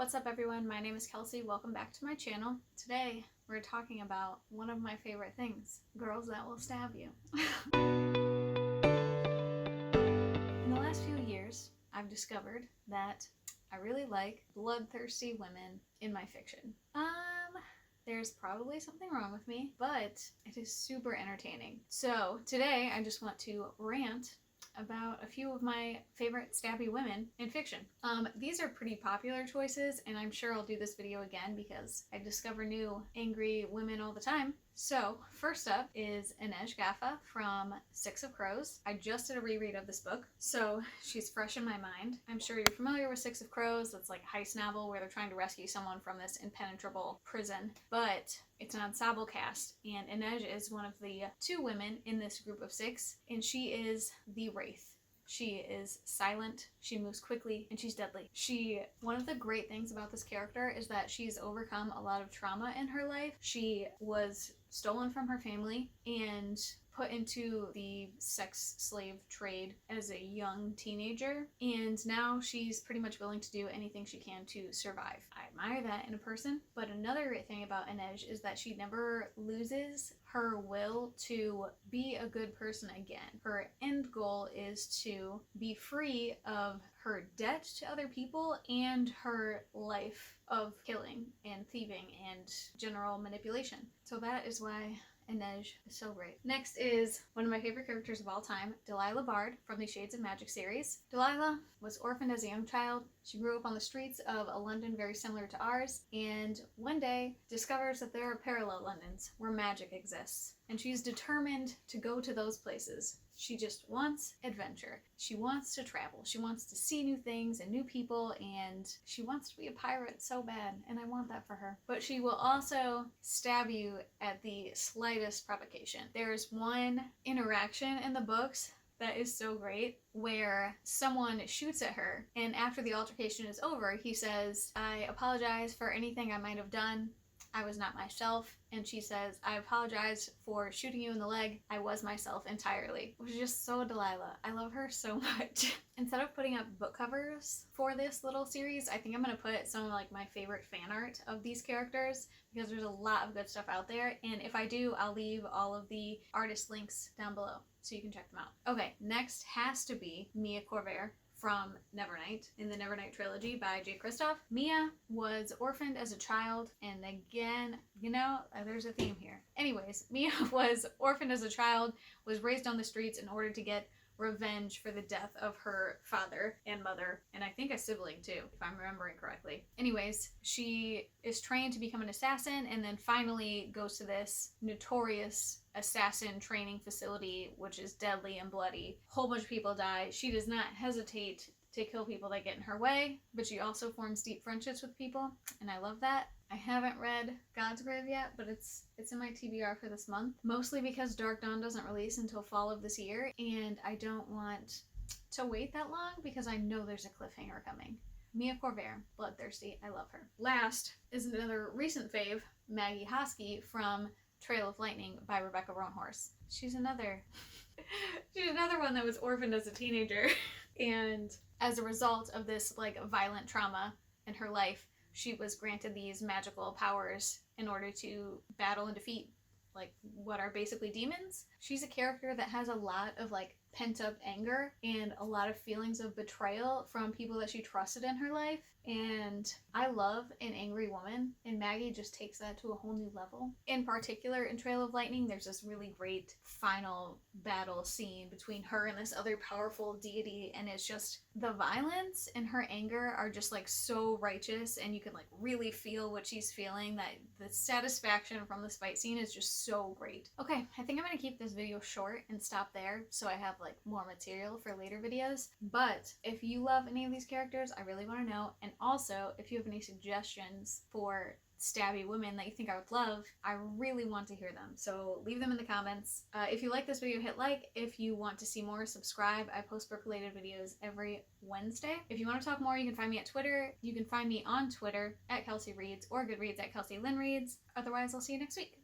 What's up everyone, my name is Kelsey, welcome back to my channel. Today we're talking about one of my favorite things, girls that will stab you. In the last few years, I've discovered that I really like bloodthirsty women in my fiction. There's probably something wrong with me, but it is super entertaining. So today I just want to rant about a few of my favorite stabby women in fiction. These are pretty popular choices, and I'm sure I'll do this video again because I discover new angry women all the time. So first up is Inej Gaffa from Six of Crows. I just did a reread of this book, so she's fresh in my mind. I'm sure you're familiar with Six of Crows. That's like a heist novel where they're trying to rescue someone from this impenetrable prison, but it's an ensemble cast, and Inej is one of the two women in this group of six, and she is the Wraith. She is silent, she moves quickly, and she's deadly. One of the great things about this character is that she's overcome a lot of trauma in her life. She was stolen from her family and put into the sex slave trade as a young teenager, and now she's pretty much willing to do anything she can to survive. I admire that in a person, but another great thing about Inej is that she never loses her will to be a good person again. Her end goal is to be free of her debt to other people and her life of killing and thieving and general manipulation. So that is why Inej is so great. Next is one of my favorite characters of all time, Delilah Bard from the Shades of Magic series. Delilah was orphaned as a young child. She grew up on the streets of a London very similar to ours, and one day discovers that there are parallel Londons where magic exists, and she's determined to go to those places. She just wants adventure. She wants to travel. She wants to see new things and new people, and she wants to be a pirate so bad, and I want that for her. But she will also stab you at the slightest provocation. There's one interaction in the books that is so great where someone shoots at her, and after the altercation is over, he says, "I apologize for anything I might have done. I was not myself." And she says, "I apologize for shooting you in the leg. I was myself entirely." Which is just so Delilah. I love her so much. Instead of putting up book covers for this little series, I think I'm going to put some of like my favorite fan art of these characters because there's a lot of good stuff out there. And if I do, I'll leave all of the artist links down below so you can check them out. Okay, next has to be Mia Corvair from Nevernight in the Nevernight trilogy by Jay Kristoff. Mia was orphaned as a child, and again, there's a theme here. Anyways, Mia was orphaned as a child, was raised on the streets in order to get revenge for the death of her father and mother, and I think a sibling too, if I'm remembering correctly. Anyways, she is trained to become an assassin and then finally goes to this notorious assassin training facility, which is deadly and bloody. A whole bunch of people die. She does not hesitate to kill people that get in her way, but she also forms deep friendships with people, and I love that. I haven't read Godsgrave yet, but it's in my TBR for this month, mostly because Dark Dawn doesn't release until fall of this year, and I don't want to wait that long because I know there's a cliffhanger coming. Mia Corvair, bloodthirsty, I love her. Last is another recent fave, Maggie Hosky from Trail of Lightning by Rebecca Roanhorse. She's another one that was orphaned as a teenager, and as a result of this like violent trauma in her life, she was granted these magical powers in order to battle and defeat like what are basically demons. She's a character that has a lot of like pent-up anger and a lot of feelings of betrayal from people that she trusted in her life, and I love an angry woman, and Maggie just takes that to a whole new level. In particular, in Trail of Lightning, there's this really great final battle scene between her and this other powerful deity, and it's just the violence and her anger are just like so righteous, and you can like really feel what she's feeling. That the satisfaction from this fight scene is just so great. Okay, I think I'm gonna keep this video short and stop there so I have like more material for later videos, but if you love any of these characters, I really want to know. And also, if you have any suggestions for stabby women that you think I would love, I really want to hear them, so leave them in the comments. If you like this video, hit like. If you want to see more, subscribe. I post book-related videos every Wednesday. If you want to talk more, you can find me at Twitter. You can find me on Twitter at Kelsey Reads or Goodreads at Kelsey Lynn Reads. Otherwise, I'll see you next week.